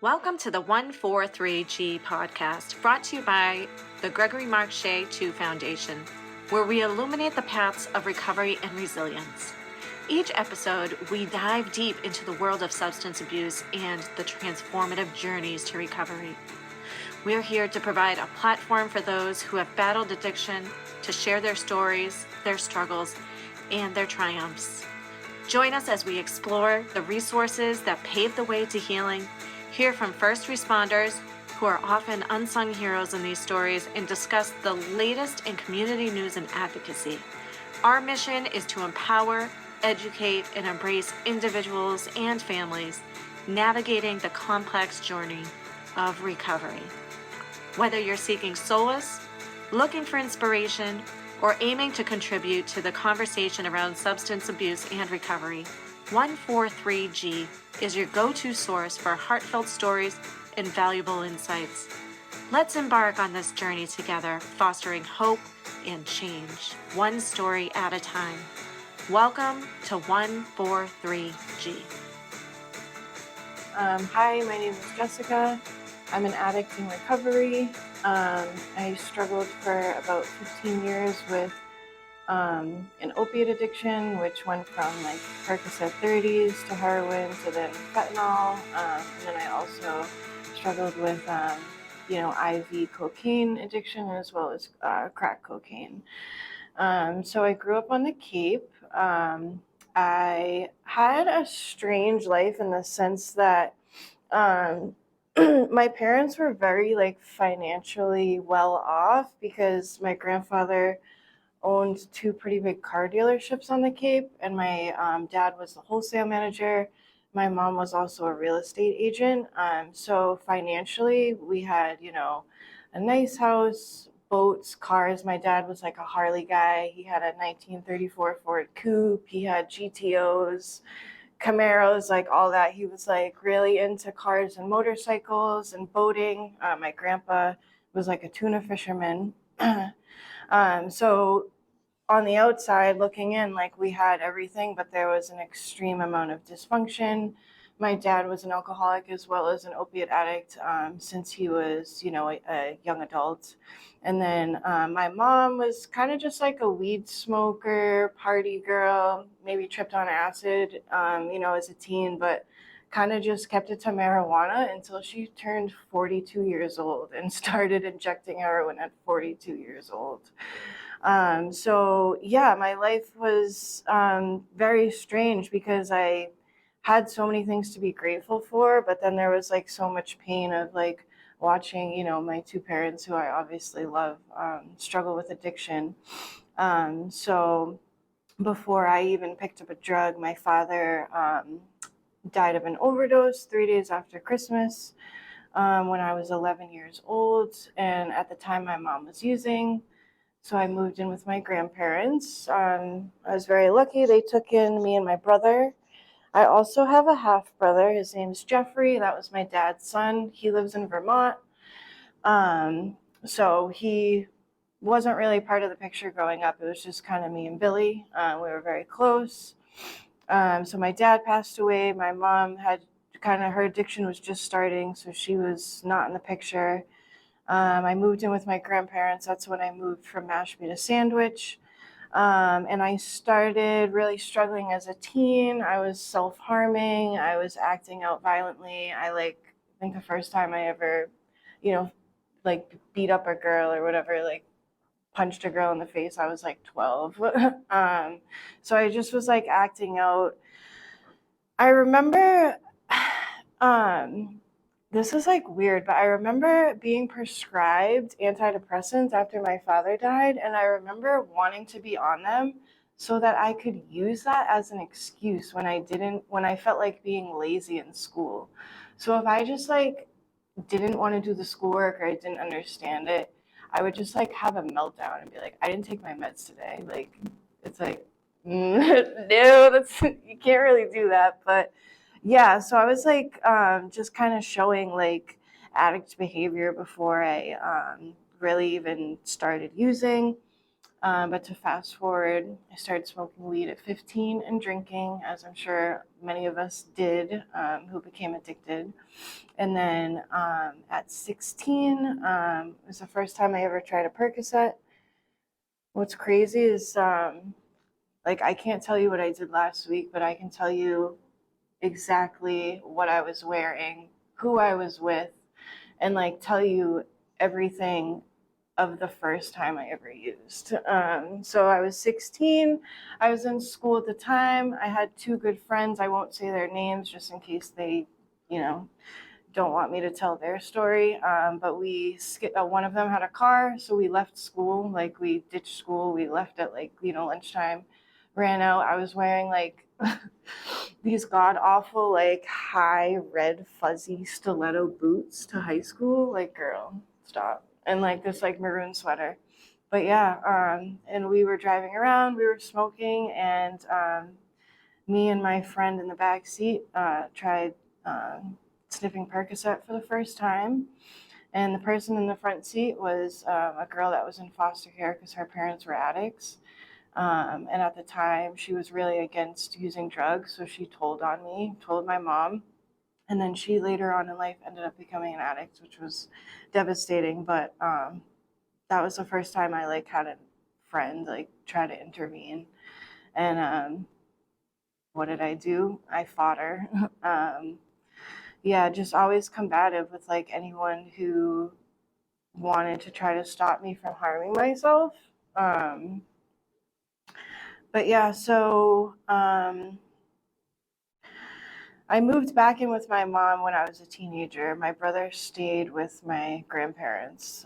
Welcome to the 143G podcast, brought to you by the Gregory Mark Shea II Foundation, where we illuminate the paths of recovery and resilience. Each episode, we dive deep into the world of substance abuse and the transformative journeys to recovery. We're here to provide a platform for those who have battled addiction to share their stories, their struggles, and their triumphs. Join us as we explore the resources that pave the way to healing, hear from first responders who are often unsung heroes in these stories, and discuss the latest in community news and advocacy. Our mission is to empower, educate, and embrace individuals and families navigating the complex journey of recovery. Whether you're seeking solace, looking for inspiration, or aiming to contribute to the conversation around substance abuse and recovery, 143G is your go-to source for heartfelt stories and valuable insights. Let's embark on this journey together, fostering hope and change, one story at a time. Welcome to 143G. Hi, my name is Jessica. I'm an addict in recovery. I struggled for about 15 years with an opiate addiction, which went from like Percocet 30s to heroin to then fentanyl. And then I also struggled with, IV cocaine addiction as well as crack cocaine. So I grew up on the Cape. I had a strange life in the sense that my parents were very financially well off because my grandfather owned two pretty big car dealerships on the Cape, and my dad was the wholesale manager. My mom was also a real estate agent. So financially, we had, a nice house, boats, cars. My dad was like a Harley guy. He had a 1934 Ford Coupe. He had GTOs, Camaros, like all that. He was like really into cars and motorcycles and boating. My grandpa was like a tuna fisherman. So on the outside looking in, like we had everything, but there was an extreme amount of dysfunction. My dad was an alcoholic as well as an opiate addict since he was, a young adult. And then my mom was kind of just like a weed smoker, party girl, maybe tripped on acid, as a teen, but kind of just kept it to marijuana until she turned 42 years old and started injecting heroin at 42 years old. My life was very strange because I had so many things to be grateful for, but then there was like so much pain of like watching, my two parents who I obviously love struggle with addiction. So before I even picked up a drug, my father died of an overdose 3 days after Christmas when I was 11 years old. And at the time my mom was using. So I moved in with my grandparents. I was very lucky. They took in me and my brother. I also have a half brother. His name's Jeffrey. That was my dad's son. He lives in Vermont. So he wasn't really part of the picture growing up. It was just kind of me and Billy. We were very close. So my dad passed away. My mom had her addiction was just starting, so she was not in the picture. I moved in with my grandparents. That's when I moved from Mashpee to Sandwich. And I started really struggling as a teen. I was self-harming. I was acting out violently. I think the first time I ever, beat up a girl or whatever, punched a girl in the face, I was 12. So I just was acting out. I remember, this is weird, but I remember being prescribed antidepressants after my father died, and I remember wanting to be on them so that I could use that as an excuse when I felt like being lazy in school. So if I just didn't want to do the schoolwork or I didn't understand it, I would just have a meltdown and be like, I didn't take my meds today. It's no, you can't really do that. But yeah, so I was just kind of showing addict behavior before I really even started using. But to fast forward, I started smoking weed at 15 and drinking, as I'm sure many of us did, who became addicted. And then at 16, it was the first time I ever tried a Percocet. What's crazy is, like, I can't tell you what I did last week, but I can tell you exactly what I was wearing, who I was with, and like tell you everything of the first time I ever used. So I was 16. I was in school at the time. I had two good friends. I won't say their names just in case they, you know, don't want me to tell their story. But one of them had a car, so we left school. Like we ditched school. We left at like lunchtime. Ran out. I was wearing like these god awful like high red fuzzy stiletto boots to high school. Like girl, stop. And like this like maroon sweater. But yeah, and we were driving around. We were smoking, and me and my friend in the back seat tried sniffing Percocet for the first time. And the person in the front seat was a girl that was in foster care because her parents were addicts. And at the time, she was really against using drugs. So she told my mom. And then she later on in life ended up becoming an addict, which was devastating. But that was the first time I like had a friend like try to intervene. And what did I do? I fought her. Yeah, just always combative with like anyone who wanted to try to stop me from harming myself. But yeah, so I moved back in with my mom when I was a teenager. My brother stayed with my grandparents.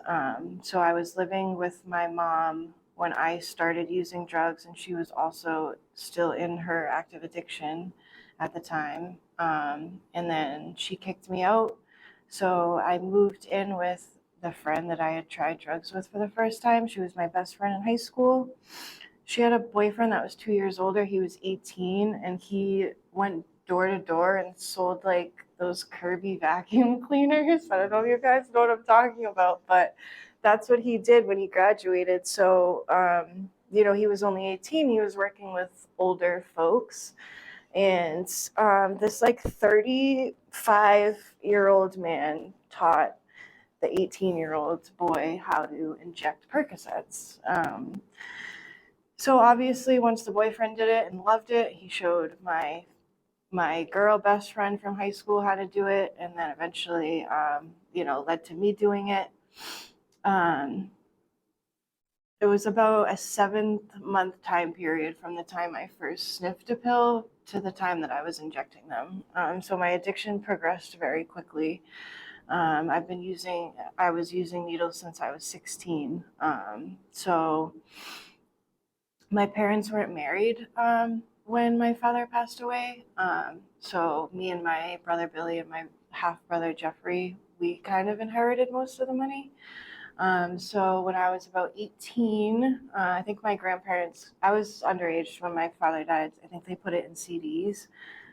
So I was living with my mom when I started using drugs, and she was also still in her active addiction at the time. And then she kicked me out. So I moved in with the friend that I had tried drugs with for the first time. She was my best friend in high school. She had a boyfriend that was 2 years older. He was 18, and he went door to door and sold like those Kirby vacuum cleaners. I don't know if you guys know what I'm talking about, but that's what he did when he graduated. So, he was only 18. He was working with older folks. And this like 35-year-old man taught the 18-year-old boy how to inject Percocets. So obviously, once the boyfriend did it and loved it, he showed my girl best friend from high school how to do it, and then eventually, led to me doing it. It was about a 7-month time period from the time I first sniffed a pill to the time that I was injecting them. So my addiction progressed very quickly. I was using needles since I was 16. So my parents weren't married when my father passed away. So me and my brother Billy and my half brother Jeffrey, we kind of inherited most of the money. So when I was about 18, I think my grandparents, I was underage when my father died. I think they put it in CDs.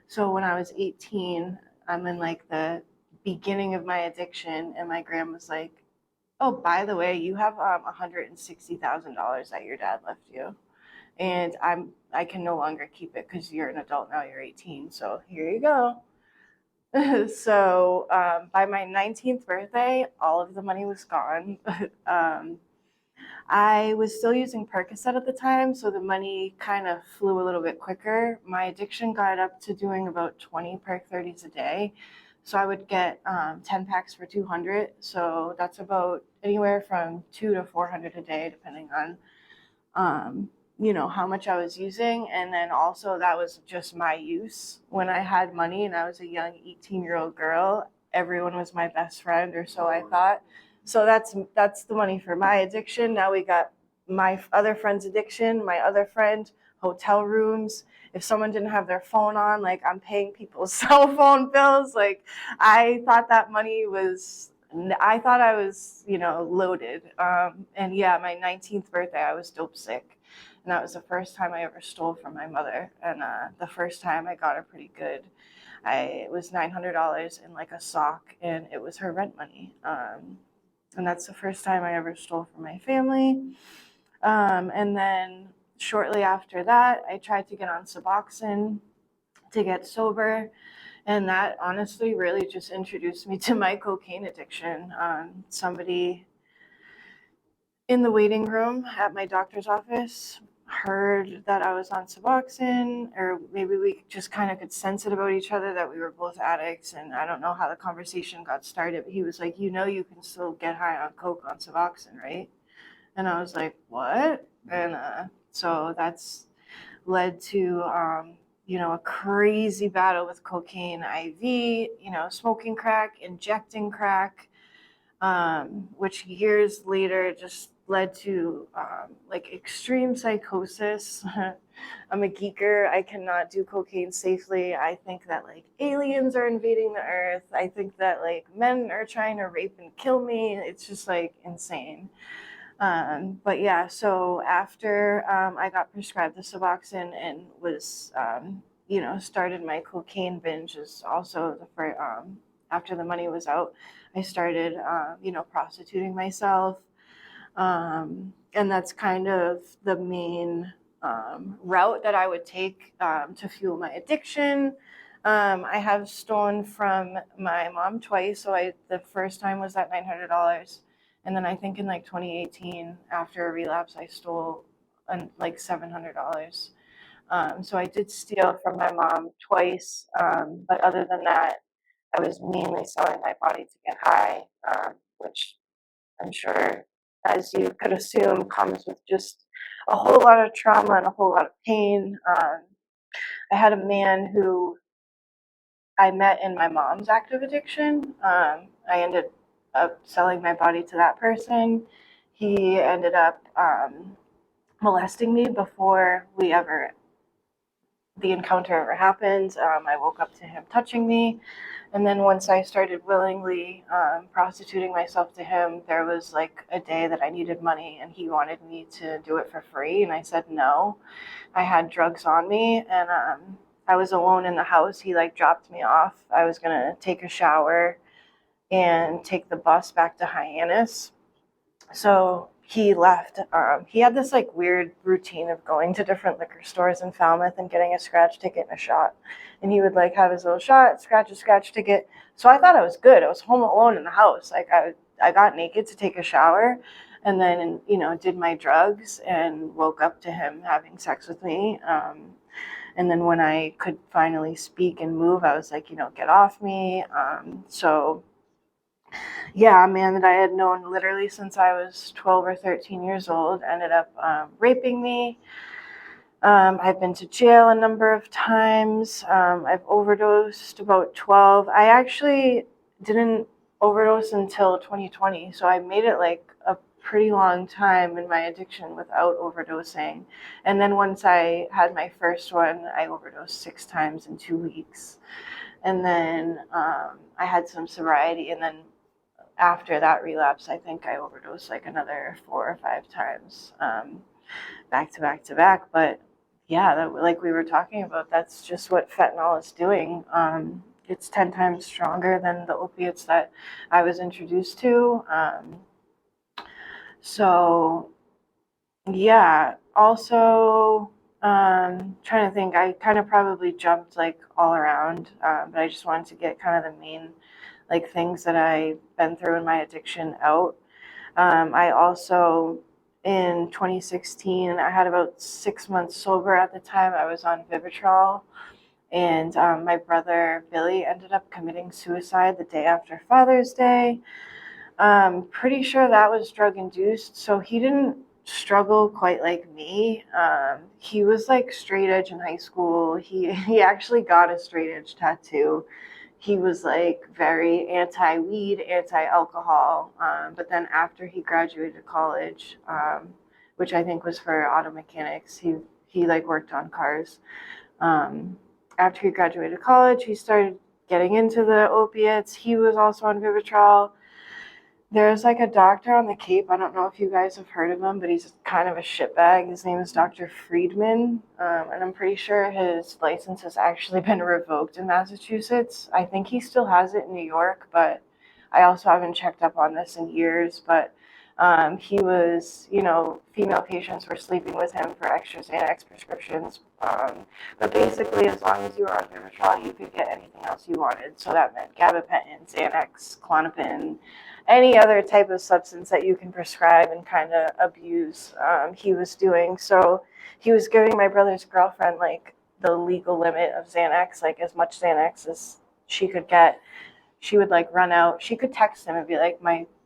So when I was 18, I'm in like the beginning of my addiction, and my grandma was like, "Oh, by the way, you have $160,000 that your dad left you, and I can no longer keep it because you're an adult now. You're 18, so here you go." So by my 19th birthday, all of the money was gone. I was still using Percocet at the time, so the money kind of flew a little bit quicker. My addiction got up to doing about 20 Perc 30s a day. So I would get 10 packs for 200. So that's about anywhere from 2 to 400 a day, depending on how much I was using. And then also that was just my use. When I had money and I was a young 18-year-old girl, everyone was my best friend, or so I thought. So that's the money for my addiction. Now we got my other friend's addiction, my other friend, hotel rooms. If someone didn't have their phone on, like I'm paying people's cell phone bills. Like I thought I was, loaded. And yeah, my 19th birthday, I was dope sick. And that was the first time I ever stole from my mother. And the first time I got her pretty good. It was $900 in like a sock, and it was her rent money. And that's the first time I ever stole from my family. And then shortly after that, I tried to get on Suboxone to get sober. And that honestly really just introduced me to my cocaine addiction. Somebody in the waiting room at my doctor's office heard that I was on Suboxone, or maybe we just kind of could sense it about each other that we were both addicts. And I don't know how the conversation got started, but he was like, you know, you can still get high on coke on Suboxone, right? And I was like, what? And so that's led to, a crazy battle with cocaine IV, smoking crack, injecting crack, which years later just led to like extreme psychosis. I'm a geeker. I cannot do cocaine safely. I think that like aliens are invading the earth. I think that like men are trying to rape and kill me. It's just like insane. But yeah, so after I got prescribed the Suboxone and was, started my cocaine binge, is also after the money was out, I started, prostituting myself. And that's kind of the main route that I would take to fuel my addiction. I have stolen from my mom twice. So the first time was that $900. And then I think in like 2018, after a relapse, I stole like $700. So I did steal from my mom twice. But other than that, I was mainly selling my body to get high, which I'm sure, as you could assume, comes with just a whole lot of trauma and a whole lot of pain. I had a man who I met in my mom's active addiction. I ended up selling my body to that person. He ended up molesting me before the encounter ever happened. I woke up to him touching me. And then once I started willingly prostituting myself to him, there was like a day that I needed money and he wanted me to do it for free. And I said no. I had drugs on me and I was alone in the house. He like dropped me off. I was going to take a shower and take the bus back to Hyannis. So he left. He had this like weird routine of going to different liquor stores in Falmouth and getting a scratch ticket and a shot. And he would like have his little shot, scratch a scratch ticket. So I thought I was good. I was home alone in the house. Like I got naked to take a shower and then, did my drugs and woke up to him having sex with me. And then when I could finally speak and move, I was like, get off me. So yeah, a man that I had known literally since I was 12 or 13 years old ended up raping me. I've been to jail a number of times. I've overdosed about 12. I actually didn't overdose until 2020, so I made it like a pretty long time in my addiction without overdosing. And then once I had my first one, I overdosed 6 times in 2 weeks. And then I had some sobriety, and then after that relapse, I think I overdosed like another 4 or 5 times, back to back to back. But yeah, like we were talking about, that's just what fentanyl is doing. It's 10 times stronger than the opiates that I was introduced to. So yeah, also trying to think, I kind of probably jumped like all around, but I just wanted to get kind of the main like things that I've been through in my addiction out. I also, in 2016, I had about 6 months sober at the time. I was on Vivitrol, and my brother Billy ended up committing suicide the day after Father's Day. Pretty sure that was drug induced, so he didn't struggle quite like me. He was like straight edge in high school. He actually got a straight edge tattoo. He was like very anti-weed, anti-alcohol. But then after he graduated college, which I think was for auto mechanics, he like worked on cars. After he graduated college, he started getting into the opiates. He was also on Vivitrol. There's like a doctor on the Cape. I don't know if you guys have heard of him, but he's kind of a shitbag. His name is Dr. Friedman, and I'm pretty sure his license has actually been revoked in Massachusetts. I think he still has it in New York, but I also haven't checked up on this in years. But He was, female patients were sleeping with him for extra Xanax prescriptions. But basically, as long as you were on Vivitrol, you could get anything else you wanted. So that meant gabapentin, Xanax, Klonopin, any other type of substance that you can prescribe and kind of abuse, he was doing. So he was giving my brother's girlfriend like the legal limit of Xanax, like as much Xanax as she could get. She would like run out. She could text him and be like,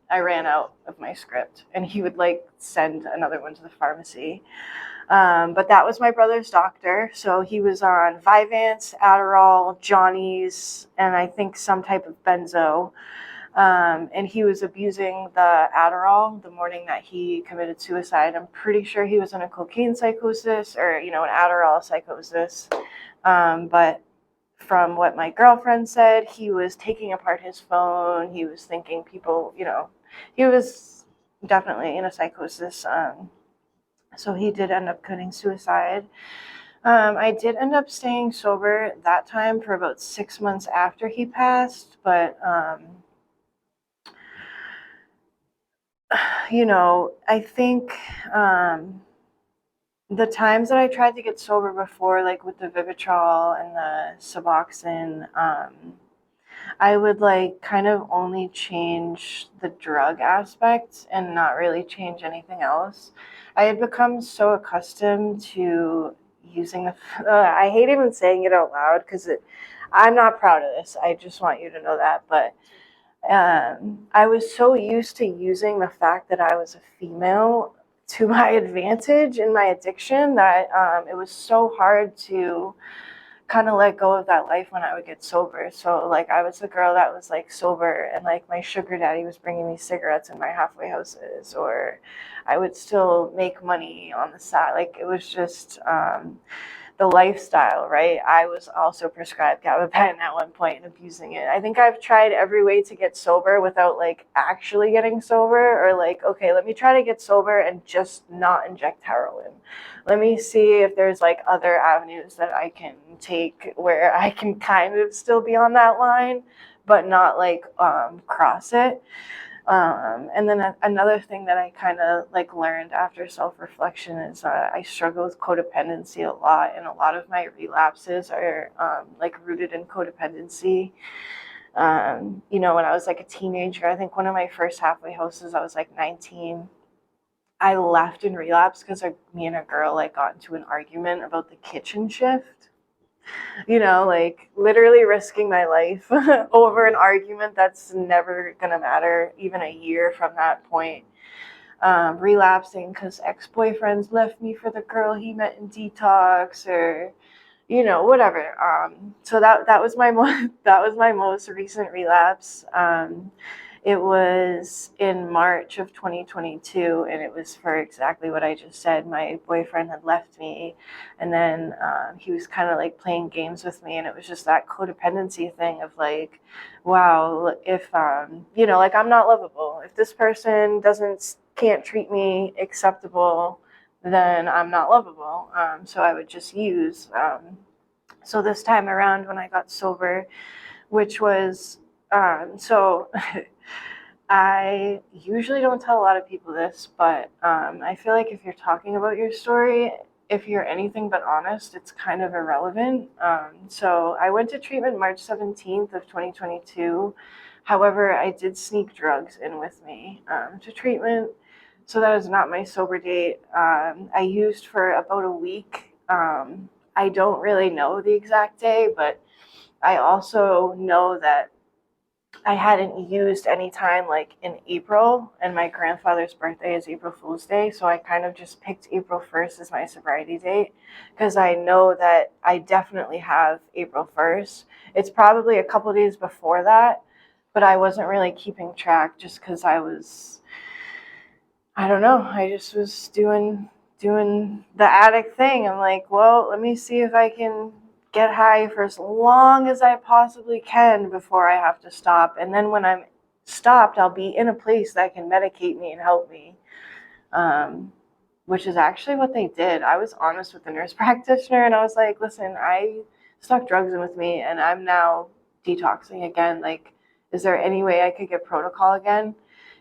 I ran out of my script, and he would like send another one to the pharmacy. But that was my brother's doctor, so he was on Vyvanse, Adderall, Johnny's, and I think some type of benzo. And he was abusing the Adderall the morning that he committed suicide. I'm pretty sure he was in a cocaine psychosis or, an Adderall psychosis. But from what my girlfriend said, he was taking apart his phone. He was thinking people, he was definitely in a psychosis. So he did end up committing suicide. I did end up staying sober that time for about 6 months after he passed, but I think the times that I tried to get sober before, like with the Vivitrol and the Suboxone, I would like kind of only change the drug aspect and not really change anything else. I had become so accustomed to using I hate even saying it out loud because I'm not proud of this. I just want you to know that. But I was so used to using the fact that I was a female to my advantage in my addiction that it was so hard to kind of let go of that life when I would get sober. So like I was the girl that was like sober and like my sugar daddy was bringing me cigarettes in my halfway houses, or I would still make money on the side. Like it was just the lifestyle, right? I was also prescribed gabapentin at one point and abusing it. I think I've tried every way to get sober without like actually getting sober, or like, okay, let me try to get sober and just not inject heroin. Let me see if there's like other avenues that I can take where I can kind of still be on that line, but not like cross it. And then another thing that I kind of like learned after self-reflection is I struggle with codependency a lot, and a lot of my relapses are like rooted in codependency. When I was like a teenager, I think one of my first halfway houses, I was like 19. I left in relapse because me and a girl like got into an argument about the kitchen shift. Like literally risking my life over an argument that's never gonna matter even a year from that point. Relapsing because ex-boyfriends left me for the girl he met in detox, or whatever. So that was my most recent relapse. It was in March of 2022, and it was for exactly what I just said. My boyfriend had left me, and then he was kind of like playing games with me, and it was just that codependency thing of like, wow, if like I'm not lovable. If this person can't treat me acceptable, then I'm not lovable. So I would just use. So this time around when I got sober, which was so. I usually don't tell a lot of people this, but I feel like if you're talking about your story, if you're anything but honest, it's kind of irrelevant. So I went to treatment March 17th of 2022. However, I did sneak drugs in with me to treatment. So that is not my sober date. I used for about a week. I don't really know the exact day, but I also know that I hadn't used any time like in April, and my grandfather's birthday is April Fool's Day, so I kind of just picked April 1st as my sobriety date because I know that I definitely have April 1st. It's probably a couple days before that, but I wasn't really keeping track just because I don't know, I just was doing the addict thing. I'm like, well, let me see if I can get high for as long as I possibly can before I have to stop. And then when I'm stopped, I'll be in a place that can medicate me and help me, which is actually what they did. I was honest with the nurse practitioner, and I was like, listen, I stuck drugs in with me, and I'm now detoxing again. Like, is there any way I could get protocol again?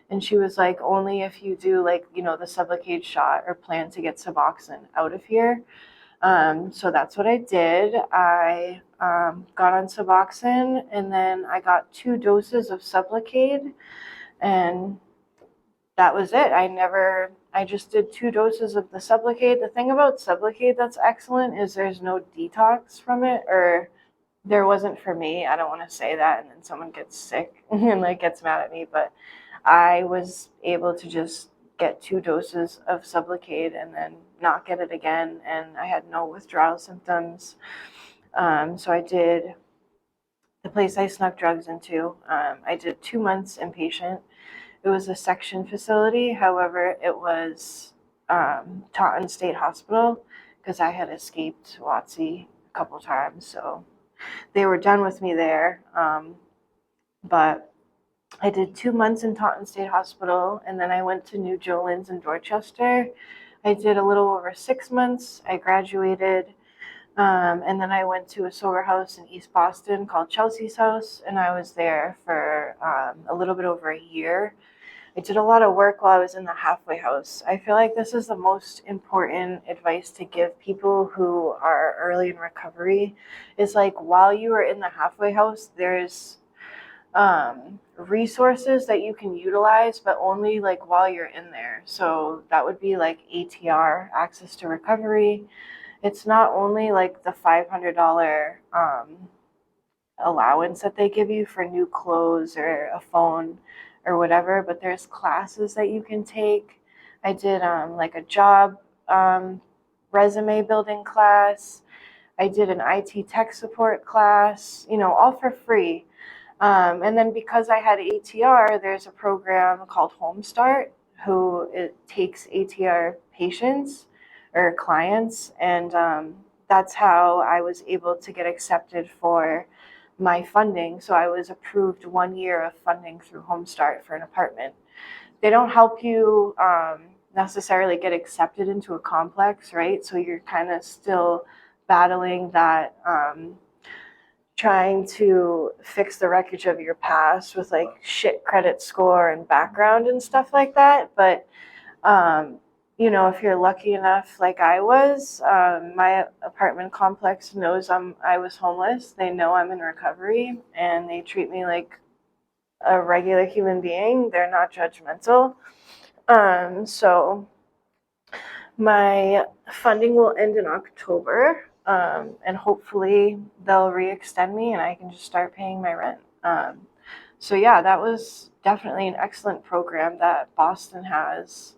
And she was like, only if you do like, the Sublocade shot or plan to get Suboxone out of here. So that's what I did. I got on Suboxone, and then I got 2 doses of Sublocade, and that was it. I just did 2 doses of the Sublocade. The thing about Sublocade that's excellent is there's no detox from it, or there wasn't for me. I don't want to say that and then someone gets sick and like gets mad at me, but I was able to just get 2 doses of Sublocade and then not get it again, and I had no withdrawal symptoms. So I did the place I snuck drugs into. I did 2 months inpatient. It was a section facility. However, it was Taunton State Hospital because I had escaped WotC a couple times. So they were done with me there. But I did 2 months in Taunton State Hospital, and then I went to New Jolin's in Dorchester. I did a little over 6 months. I graduated. And then I went to a sober house in East Boston called Chelsea's House, and I was there for a little bit over a year. I did a lot of work while I was in the halfway house. I feel like this is the most important advice to give people who are early in recovery, is like while you are in the halfway house, there's resources that you can utilize, but only like while you're in there. So that would be like ATR, access to recovery. It's not only like the $500 allowance that they give you for new clothes or a phone or whatever, but there's classes that you can take. I did like a job resume building class. I did an IT tech support class, all for free. And then because I had ATR, there's a program called Home Start, who it takes ATR patients or clients, and that's how I was able to get accepted for my funding. So I was approved 1 year of funding through Home Start for an apartment. They don't help you necessarily get accepted into a complex, right? So you're kind of still battling that, trying to fix the wreckage of your past with like shit credit score and background and stuff like that. But if you're lucky enough, like I was, my apartment complex knows I was homeless. They know I'm in recovery, and they treat me like a regular human being. They're not judgmental. So my funding will end in October, and hopefully they'll re-extend me and I can just start paying my rent. So yeah, that was definitely an excellent program that Boston has.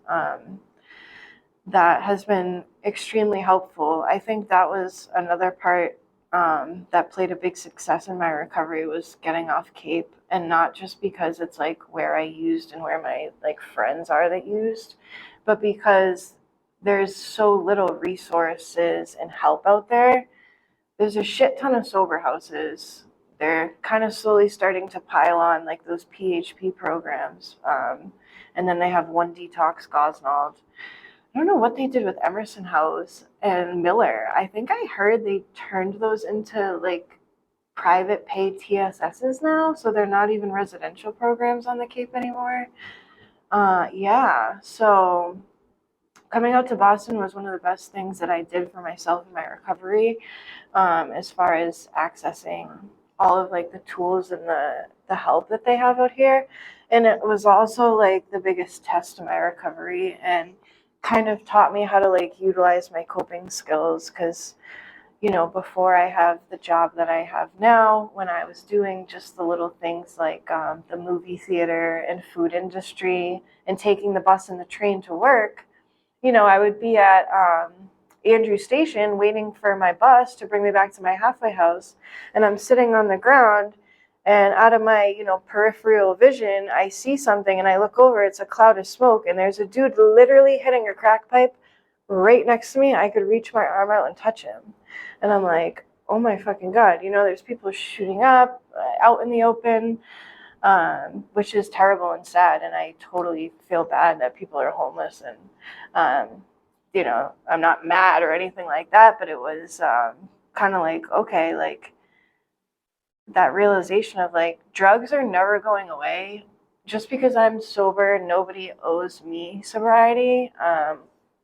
That has been extremely helpful. I think that was another part that played a big success in my recovery, was getting off Cape, and not just because it's like where I used and where my like friends are that used, but because there's so little resources and help out there. There's a shit ton of sober houses. They're kind of slowly starting to pile on like those PHP programs. And then they have One Detox Gosnold. I don't know what they did with Emerson House and Miller. I think I heard they turned those into like private pay TSSs now, so they're not even residential programs on the Cape anymore. Yeah, so coming out to Boston was one of the best things that I did for myself in my recovery, as far as accessing all of like the tools and the help that they have out here. And it was also like the biggest test of my recovery, and kind of taught me how to like utilize my coping skills, because before I have the job that I have now, when I was doing just the little things like the movie theater and food industry and taking the bus and the train to work, I would be at Andrew Station waiting for my bus to bring me back to my halfway house, and I'm sitting on the ground, and out of my peripheral vision, I see something, and I look over. It's a cloud of smoke, and there's a dude literally hitting a crack pipe right next to me. I could reach my arm out and touch him, and I'm like, oh my fucking God, there's people shooting up out in the open, which is terrible and sad, and I totally feel bad that people are homeless, and I'm not mad or anything like that, but it was kind of like, okay, like that realization of like drugs are never going away, just because I'm sober, nobody owes me sobriety.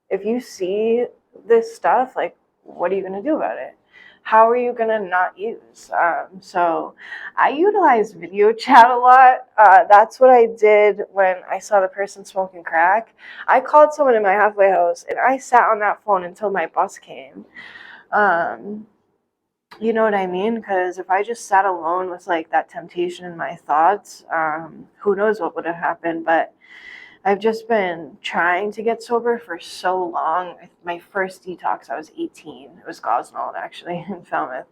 If you see this stuff, like, what are you going to do about it? How are you going to not use? So I utilize video chat a lot. That's what I did when I saw the person smoking crack. I called someone in my halfway house and I sat on that phone until my bus came. You know what I mean? Because if I just sat alone with like that temptation in my thoughts, who knows what would have happened. But I've just been trying to get sober for so long. My first detox, I was 18. It was Gosnold, actually, in Falmouth.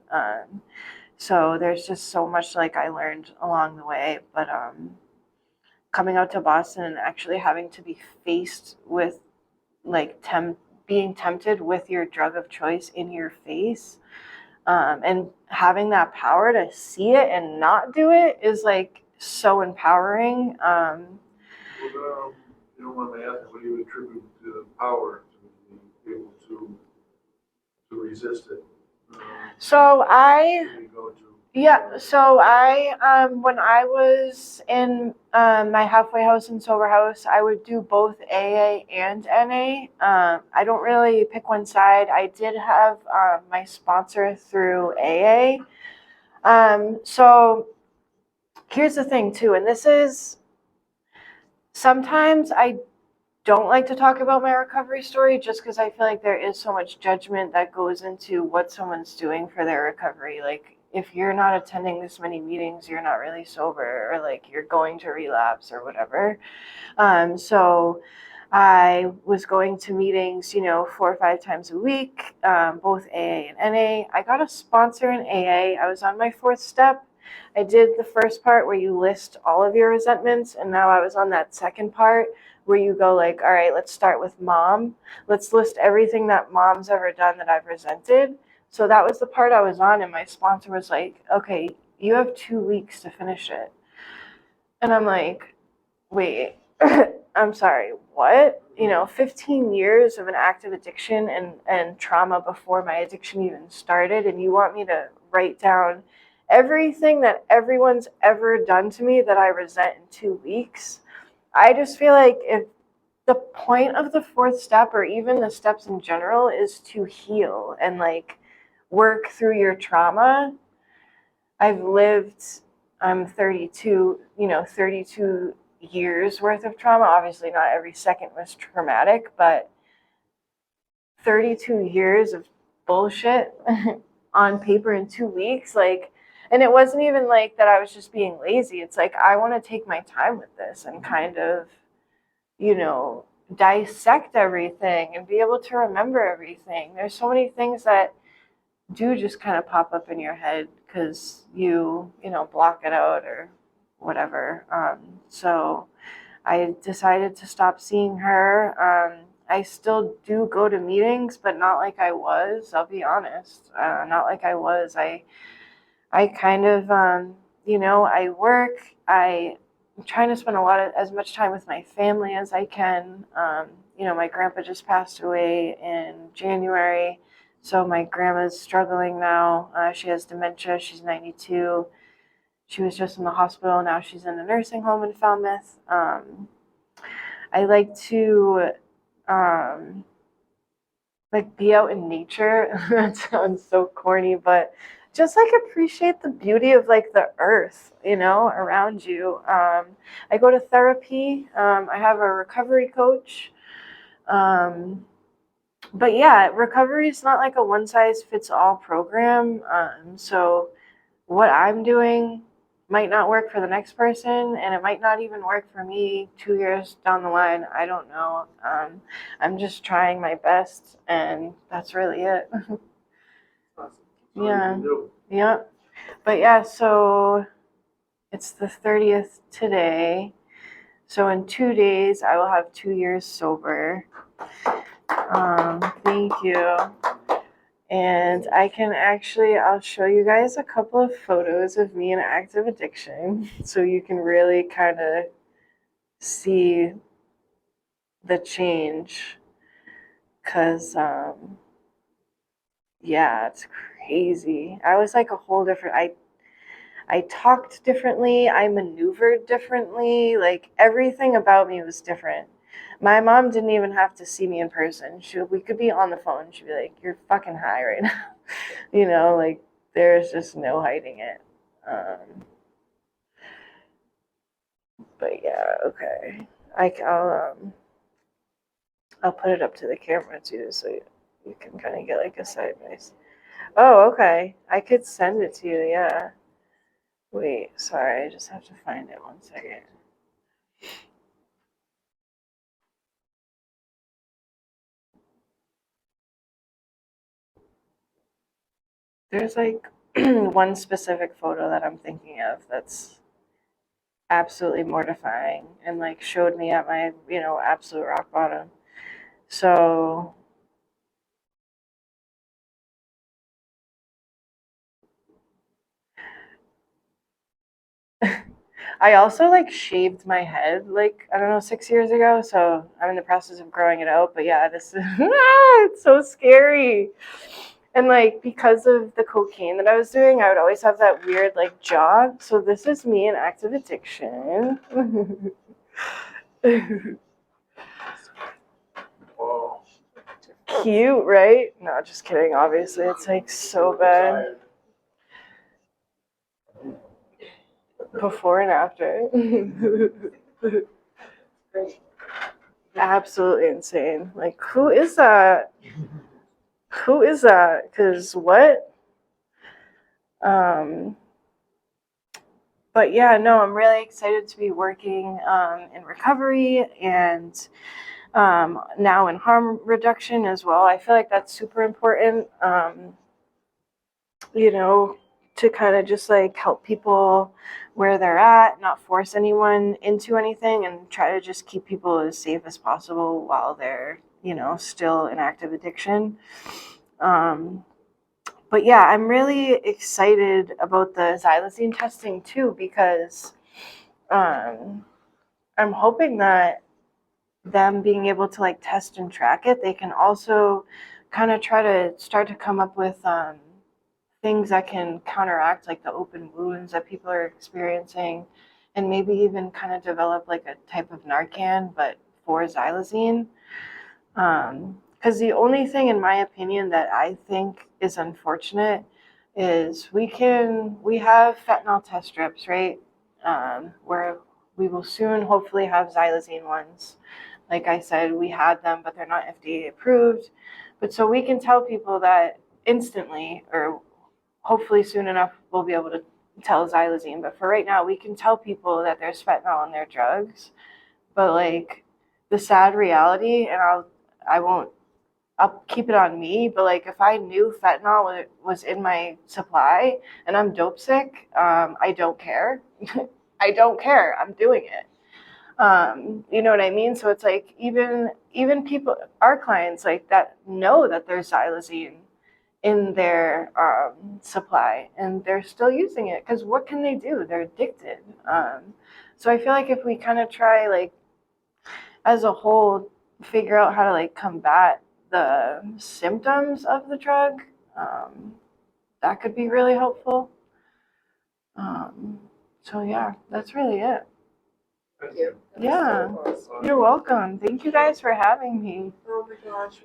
So there's just so much like I learned along the way. But coming out to Boston and actually having to be faced with like being tempted with your drug of choice in your face, and having that power to see it and not do it is like so empowering. Well, you don't want to ask what do you attribute the power to be able to resist it? So when I was in my halfway house and sober house, I would do both AA and NA. I don't really pick one side. I did have my sponsor through AA. So here's the thing too, and this is, sometimes I don't like to talk about my recovery story just because I feel like there is so much judgment that goes into what someone's doing for their recovery. Like, if you're not attending this many meetings, you're not really sober, or like you're going to relapse or whatever. So I was going to meetings, 4 or 5 times a week, both AA and NA. I got a sponsor in AA. I was on my 4th step. I did the first part where you list all of your resentments, and now I was on that second part where you go like, all right, let's start with mom. Let's list everything that mom's ever done that I've resented. So that was the part I was on, and my sponsor was like, okay, you have 2 weeks to finish it. And I'm like, wait, I'm sorry, what? 15 years of an active addiction and trauma before my addiction even started, and you want me to write down everything that everyone's ever done to me that I resent in 2 weeks? I just feel like if the point of the 4th step, or even the steps in general, is to heal and like work through your trauma. I'm 32, 32 years worth of trauma. Obviously not every second was traumatic, but 32 years of bullshit on paper in 2 weeks, like, and it wasn't even like that I was just being lazy. It's like, I want to take my time with this and kind of, dissect everything and be able to remember everything. There's so many things that do just kind of pop up in your head because you block it out or whatever. So I decided to stop seeing her. I still do go to meetings, but not like I was. I'll be honest, not like I was. I kind of, I work. I'm trying to spend as much time with my family as I can. My grandpa just passed away in January. So my grandma's struggling now. She has dementia. She's 92. She was just in the hospital. Now she's in a nursing home in Falmouth. I like to be out in nature. That sounds so corny, but just like appreciate the beauty of like the earth, around you. I go to therapy. I have a recovery coach. But yeah, recovery is not like a one size fits all program. So what I'm doing might not work for the next person, and it might not even work for me 2 years down the line. I don't know. I'm just trying my best, and that's really it. Awesome. Yeah. Yeah. But yeah, so it's the 30th today. So in 2 days, I will have 2 years sober. Thank you. And I'll show you guys a couple of photos of me in active addiction so you can really kind of see the change. Because, yeah, it's crazy. I was like a whole different, I talked differently. I maneuvered differently. Like everything about me was different. My mom didn't even have to see me in person. We could be on the phone. She'd be like, "You're fucking high right now." You know, like there's just no hiding it. But yeah, okay. I'll put it up to the camera too, so you can kind of get like a side by side. Oh, okay. I could send it to you. Yeah. Wait, sorry. I just have to find it 1 second. There's like one specific photo that I'm thinking of that's absolutely mortifying and like showed me at my, absolute rock bottom. So I also like shaved my head like, I don't know, 6 years ago. So I'm in the process of growing it out. But yeah, this is it's so scary. And like because of the cocaine that I was doing, I would always have that weird like jaw. So this is me in active addiction. Wow. Cute, right? No, just kidding. Obviously, it's like so bad. Before and after. Absolutely insane. Like, who is that? Who is that? Because what? But yeah, no, I'm really excited to be working in recovery and now in harm reduction as well. I feel like that's super important, to kind of just like help people where they're at, not force anyone into anything, and try to just keep people as safe as possible while they're, still in active addiction. But yeah, I'm really excited about the xylazine testing too, because I'm hoping that them being able to like test and track it, they can also kind of try to start to come up with things that can counteract like the open wounds that people are experiencing, and maybe even kind of develop like a type of Narcan, but for xylazine. Because the only thing, in my opinion, that I think is unfortunate is we have fentanyl test strips, right? Where we will soon hopefully have xylazine ones. Like I said, we had them, but they're not FDA approved. But so we can tell people that instantly, or hopefully soon enough, we'll be able to tell xylazine. But for right now, we can tell people that there's fentanyl in their drugs. But like the sad reality, and I'll keep it on me, but like if I knew fentanyl was in my supply and I'm dope sick, I don't care. I don't care. I'm doing it. You know what I mean? So it's like even people, our clients like that know that there's xylazine in their supply and they're still using it because what can they do? They're addicted. So I feel like if we kind of try like as a whole figure out how to like combat the symptoms of the drug, that could be really helpful. So yeah, that's really it. Thank you. Yeah, So awesome. you're welcome. Thank you guys for having me. Oh my gosh,